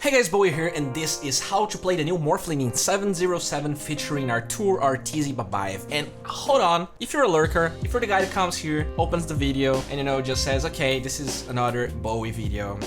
Hey guys, Bowie here, and this is how to play the new morphling in 707 featuring EG.Arteezy Babayev. And hold on, if you're a lurker, if you're the guy that comes here, opens the video, and just says, okay, this is another Bowie video,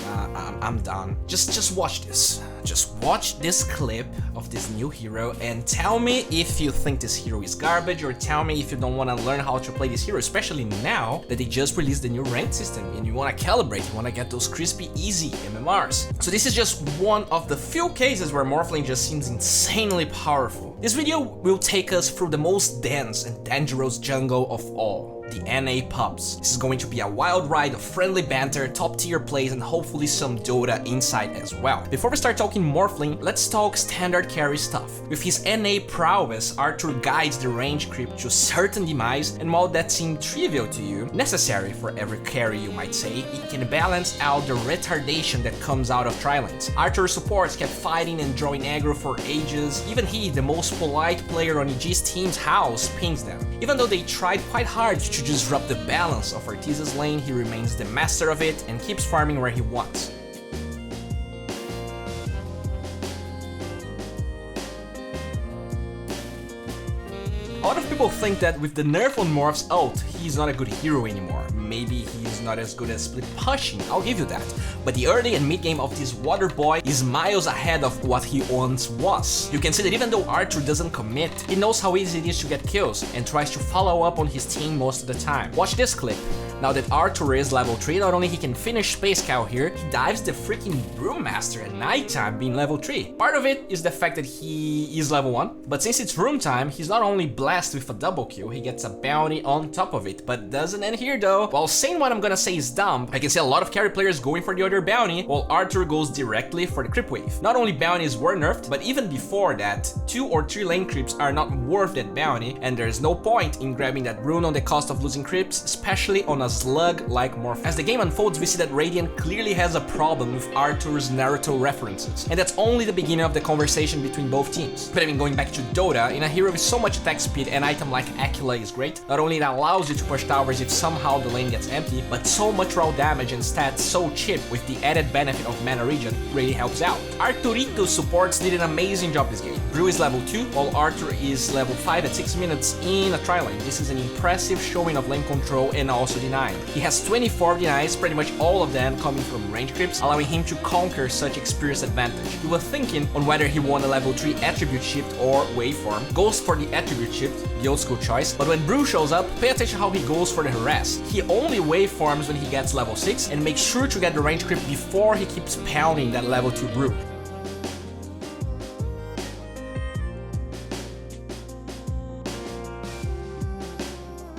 I'm done. Just watch this. Just watch this clip of this new hero and tell me if you think this hero is garbage, or tell me if you don't want to learn how to play this hero, especially now that they just released the new rank system and you want to calibrate, you want to get those crispy, easy MMRs. So this is just one of the few cases where morphling just seems insanely powerful. This video will take us through the most dense and dangerous jungle of all, the NA pubs. This is going to be a wild ride of friendly banter, top tier plays, and hopefully some Dota insight as well. Before we start talking morphling, let's talk standard carry stuff. With his NA prowess, Arthur guides the range creep to certain demise, and while that seemed trivial to you, necessary for every carry you might say, it can balance out the retardation that comes out of tri-lanes. Arthur's supports kept fighting and drawing aggro for ages. Even he, the most polite player on EG's team's house, pings them. Even though they tried quite hard to disrupt the balance of Arteezy's lane, he remains the master of it and keeps farming where he wants. A lot of people think that with the nerf on Morph's ult, he's not a good hero anymore. Maybe he's not as good as split pushing, I'll give you that. But the early and mid game of this water boy is miles ahead of what he once was. You can see that even though Arthur doesn't commit, he knows how easy it is to get kills and tries to follow up on his team most of the time. Watch this clip. Now that Arthur is level 3, not only he can finish Space Cow here, he dives the freaking Brewmaster at nighttime being level 3. Part of it is the fact that he is level 1, but since it's room time, he's not only blessed with a double kill, he gets a bounty on top of it. But doesn't end here though. While saying what I'm gonna say is dumb, I can see a lot of carry players going for the other bounty, while Arthur goes directly for the creep wave. Not only bounties were nerfed, but even before that, 2 or 3 lane creeps are not worth that bounty, and there's no point in grabbing that rune on the cost of losing creeps, especially on a slug like Morph. As the game unfolds, we see that Radiant clearly has a problem with Arthur's Naruto references, and that's only the beginning of the conversation between both teams. But I mean, going back to Dota, in a hero with so much attack speed, an item like Aquila is great. Not only it allows you to push towers if somehow the lane gets empty, but so much raw damage and stats so cheap with the added benefit of mana regen really helps out. Arturito's supports did an amazing job this game. Brew is level 2, while Arthur is level 5 at 6 minutes in a tri-lane. This is an impressive showing of lane control and also denying. He has 24 denies, pretty much all of them coming from range creeps, allowing him to conquer such experience advantage. You were thinking on whether he won a level 3 attribute shift or waveform. Goes for the attribute shift, the old school choice, but when Brew shows up, pay attention how he goes for the harass. He only waveforms when he gets level 6 and makes sure to get the range creep before he keeps pounding that level 2 Brew.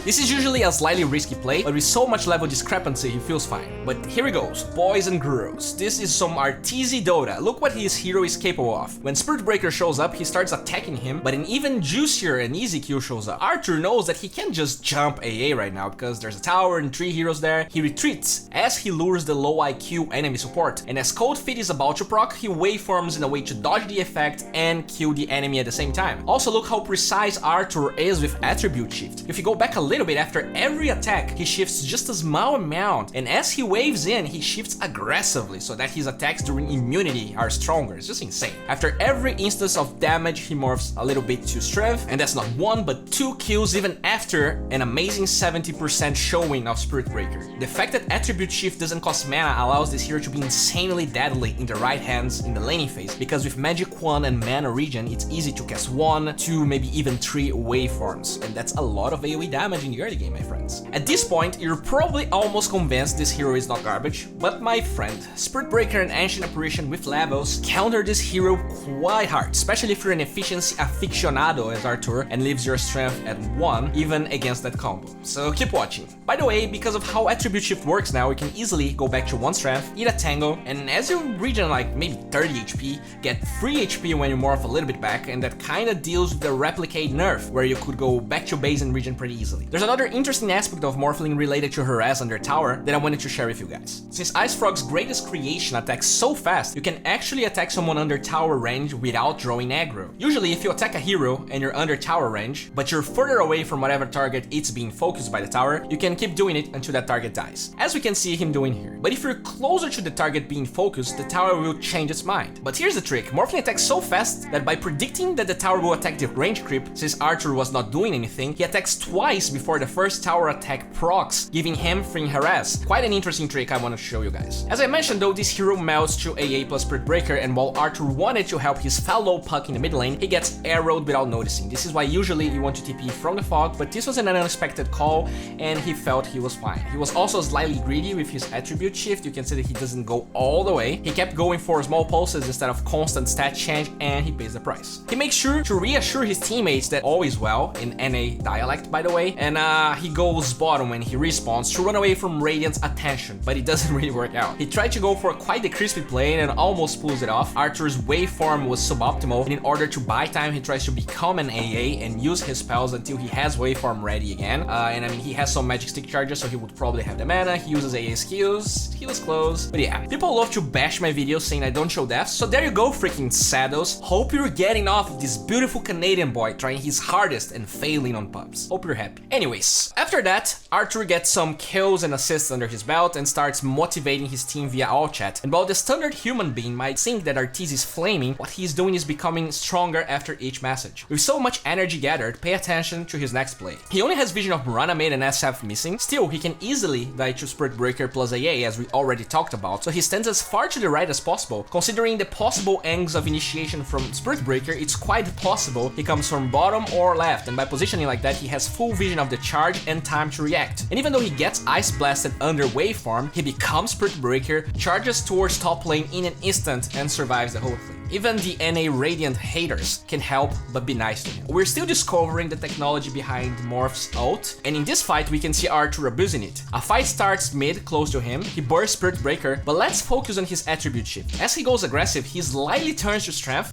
This is usually a slightly risky play, but with so much level discrepancy, he feels fine. But here he goes, boys and girls. This is some Arteezy Dota. Look what his hero is capable of. When Spirit Breaker shows up, he starts attacking him, but an even juicier and easy kill shows up. Arthur knows that he can't just jump AA right now because there's a tower and 3 heroes there. He retreats as he lures the low IQ enemy support, and as Cold Feet is about to proc, he waveforms in a way to dodge the effect and kill the enemy at the same time. Also look how precise Arthur is with attribute shift. If you go back a little bit, after every attack, he shifts just a small amount, and as he waves in, he shifts aggressively so that his attacks during immunity are stronger. It's just insane. After every instance of damage, he morphs a little bit to strength, and that's not 1 but 2 kills even after an amazing 70% showing of Spirit Breaker. The fact that attribute shift doesn't cost mana allows this hero to be insanely deadly in the right hands in the laning phase, because with Magic Wand and mana regen, it's easy to cast 1, 2, maybe even 3 waveforms, and that's a lot of AoE damage in the early game, my friends. At this point, you're probably almost convinced this hero is not garbage, but my friend, Spirit Breaker and Ancient Apparition with levels counter this hero quite hard, especially if you're an efficiency aficionado as Arthur and leaves your strength at 1, even against that combo. So keep watching. By the way, because of how attribute shift works now, you can easily go back to 1 strength, eat a tango, and as you regen like maybe 30 HP, get 3 HP when you morph a little bit back, and that kinda deals with the replicate nerf, where you could go back to base and regen pretty easily. There's another interesting aspect of morphling related to harass under tower that I wanted to share with you guys. Since Ice Frog's greatest creation attacks so fast, you can actually attack someone under tower range without drawing aggro. Usually if you attack a hero and you're under tower range, but you're further away from whatever target it's being focused by the tower, you can keep doing it until that target dies, as we can see him doing here. But if you're closer to the target being focused, the tower will change its mind. But here's the trick, morphling attacks so fast that by predicting that the tower will attack the range creep, since Arthur was not doing anything, he attacks twice before the first tower attack procs, giving him free harass. Quite an interesting trick I want to show you guys. As I mentioned though, this hero melts to AA plus Spirit Breaker, and while Arthur wanted to help his fellow puck in the mid lane, he gets arrowed without noticing. This is why usually you want to TP from the fog, but this was an unexpected call and he felt he was fine. He was also slightly greedy with his attribute shift. You can see that he doesn't go all the way. He kept going for small pulses instead of constant stat change, and he pays the price. He makes sure to reassure his teammates that all is well, in NA dialect by the way, and he goes bottom when he respawns to run away from Radiant's attention, but it doesn't really work out. He tried to go for quite the crispy play and almost pulls it off. Arthur's waveform was suboptimal, and in order to buy time, he tries to become an AA and use his spells until he has waveform ready again. And I mean, he has some magic stick charges, so he would probably have the mana. He uses AA skills. He was close. But yeah, people love to bash my videos saying I don't show deaths, so there you go, freaking saddos. Hope you're getting off of this beautiful Canadian boy trying his hardest and failing on pubs. Hope you're happy. Anyways, after that, Arthur gets some kills and assists under his belt and starts motivating his team via all chat. And while the standard human being might think that Arteezy is flaming, what he's doing is becoming stronger after each message. With so much energy gathered, pay attention to his next play. He only has vision of Mirana mid and SF missing. Still, he can easily die to Spirit Breaker plus AA, as we already talked about, so he stands as far to the right as possible. Considering the possible angles of initiation from Spirit Breaker, it's quite possible he comes from bottom or left, and by positioning like that, he has full vision of the charge and time to react. And even though he gets Ice Blasted under waveform, he becomes Spirit Breaker, charges towards top lane in an instant, and survives the whole thing. Even the NA Radiant haters can help but be nice to him. We're still discovering the technology behind Morph's ult, and in this fight we can see Arthur abusing it. A fight starts mid, close to him, he bursts Spirit Breaker, but let's focus on his attribute shift. As he goes aggressive, he slightly turns to strength,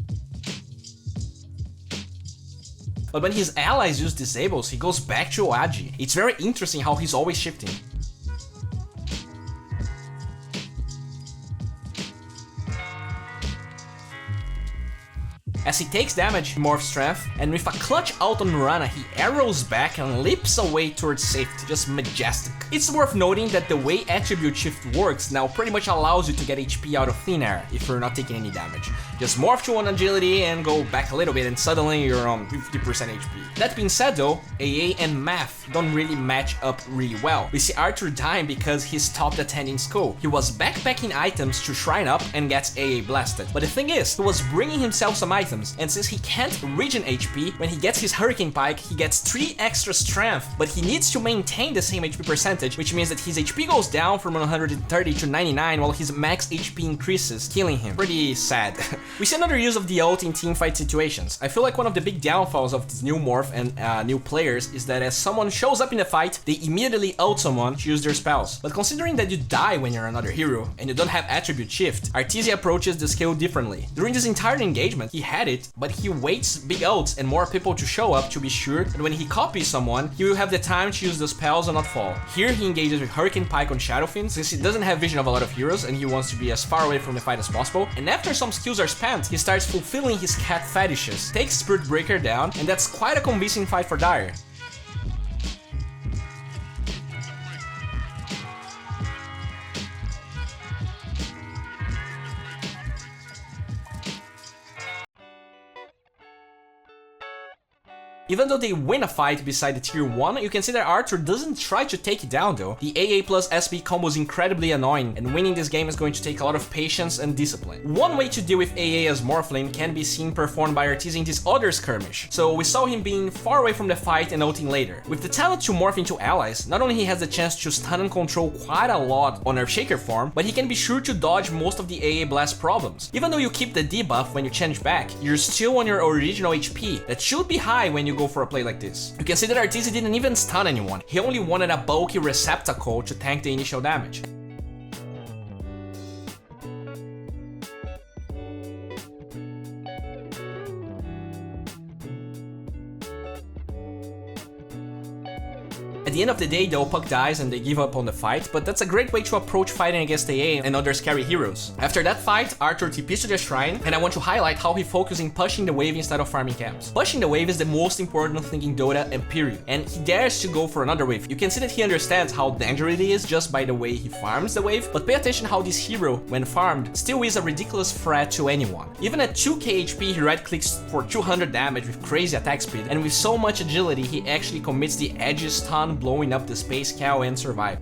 but when his allies use disables, he goes back to Agi. It's very interesting how he's always shifting. As he takes damage, he morphs strength, and with a clutch ult on Mirana, he arrows back and leaps away towards safety, just majestic. It's worth noting that the way attribute shift works now pretty much allows you to get HP out of thin air if you're not taking any damage. Just morph to 1 agility and go back a little bit and suddenly you're on 50% HP. That being said though, AA and math don't really match up really well. We see Arthur dying because he stopped attending school. He was backpacking items to shrine up and gets AA blasted. But the thing is, he was bringing himself some items, and since he can't regen HP, when he gets his Hurricane Pike, he gets 3 extra strength, but he needs to maintain the same HP percentage, which means that his HP goes down from 130 to 99 while his max HP increases, killing him. Pretty sad. We see another use of the ult in teamfight situations. I feel like one of the big downfalls of this new morph and new players is that as someone shows up in a fight, they immediately ult someone to use their spells. But considering that you die when you're another hero and you don't have attribute shift, Arteezy approaches the skill differently. During this entire engagement, he had it, but he waits big ults and more people to show up to be sure that when he copies someone, he will have the time to use the spells and not fall. Here he engages with Hurricane Pike on Shadowfiend since he doesn't have vision of a lot of heroes and he wants to be as far away from the fight as possible, and after some skills are spent, he starts fulfilling his cat fetishes, takes Spirit Breaker down, and that's quite a convincing fight for Dire. Even though they win a fight beside the tier 1, you can see that Arthur doesn't try to take it down though. The AA plus SB combo is incredibly annoying, and winning this game is going to take a lot of patience and discipline. One way to deal with AA as morphling can be seen performed by Arteezy in this other skirmish. So we saw him being far away from the fight and ulting later. With the talent to morph into allies, not only he has the chance to stun and control quite a lot on Earthshaker form, but he can be sure to dodge most of the AA blast problems. Even though you keep the debuff when you change back, you're still on your original HP that should be high when you go for a play like this. You can see that Arteezy didn't even stun anyone. He only wanted a bulky receptacle to tank the initial damage. At the end of the day, the Opuk dies and they give up on the fight, but that's a great way to approach fighting against AA and other scary heroes. After that fight, Arthur TPs to the shrine, and I want to highlight how he focuses in pushing the wave instead of farming camps. Pushing the wave is the most important thing in Dota and period, and he dares to go for another wave. You can see that he understands how dangerous it is just by the way he farms the wave, but pay attention how this hero, when farmed, still is a ridiculous threat to anyone. Even at 2k HP, he right clicks for 200 damage with crazy attack speed, and with so much agility, he actually commits the edge stun, blowing up the space cow and survive.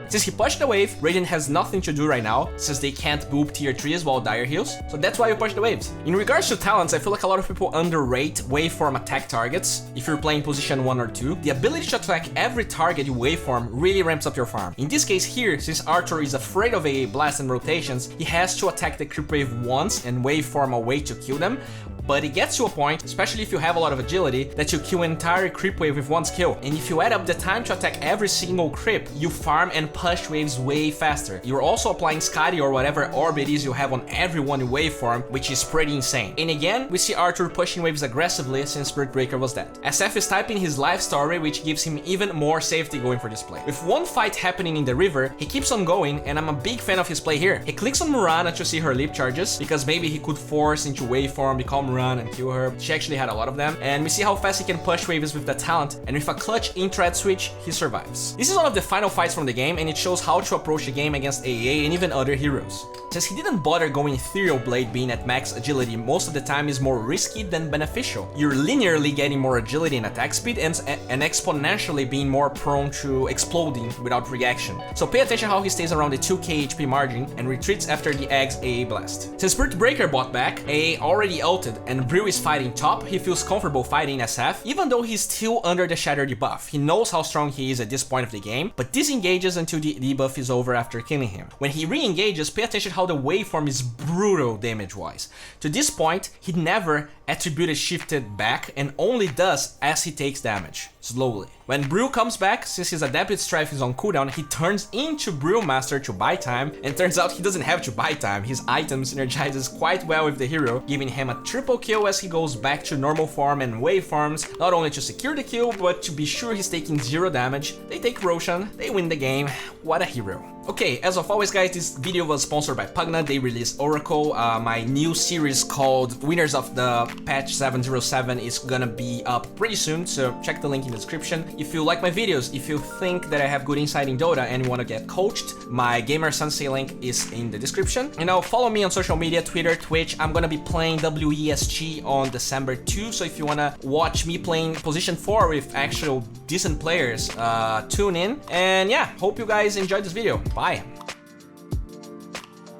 Since he pushed the wave, Radiant has nothing to do right now, since they can't boop tier 3s while Dire heals, so that's why you push the waves. In regards to talents, I feel like a lot of people underrate waveform attack targets. If you're playing position 1 or 2, the ability to attack every target you waveform really ramps up your farm. In this case here, since Arthur is afraid of AA blasts and rotations, he has to attack the creep wave once and waveform a way to kill them, but it gets to a point, especially if you have a lot of agility, that you kill an entire creep wave with one skill. And if you add up the time to attack every single creep, you farm and push waves way faster. You're also applying Scotty or whatever orb it is you have on everyone in waveform, which is pretty insane. And again, we see Arthur pushing waves aggressively since Spirit Breaker was dead. SF is typing his life story, which gives him even more safety going for this play. With one fight happening in the river, he keeps on going, and I'm a big fan of his play here. He clicks on Murana to see her leap charges, because maybe he could force into waveform, become run and kill her. She actually had a lot of them, and we see how fast he can push waves with that talent, and with a clutch intrat switch, he survives. This is one of the final fights from the game, and it shows how to approach the game against AA and even other heroes. Since he didn't bother going Ethereal Blade being at max agility most of the time is more risky than beneficial. You're linearly getting more agility and attack speed and exponentially being more prone to exploding without reaction. So pay attention how he stays around the 2k HP margin and retreats after the Egg's AA blast. Since Spirit Breaker bought back, AA already ulted and Brew is fighting top, he feels comfortable fighting SF, even though he's still under the Shatter debuff. He knows how strong he is at this point of the game, but disengages until the debuff is over after killing him. When he re-engages, pay attention how the waveform is brutal damage-wise. To this point, he never attributed shifted back and only does as he takes damage, slowly. When Brew comes back, since his Adapted Strife is on cooldown, he turns into Brewmaster to buy time, and turns out he doesn't have to buy time. His item synergizes quite well with the hero, giving him a triple kill as he goes back to normal form and waveforms, not only to secure the kill, but to be sure he's taking 0 damage. They take Roshan, they win the game. What a hero. Okay, as of always guys, this video was sponsored by Pvgna. They released Oracle. My new series called Winners of the Patch 707 is gonna be up pretty soon, so check the link in the description. If you like my videos, if you think that I have good insight in Dota and you wanna get coached, my gamersensei link is in the description. And now follow me on social media, Twitter, Twitch. I'm gonna be playing WESG on December 2, so if you wanna watch me playing position 4 with actual decent players, tune in. And yeah, hope you guys enjoyed this video. Bye.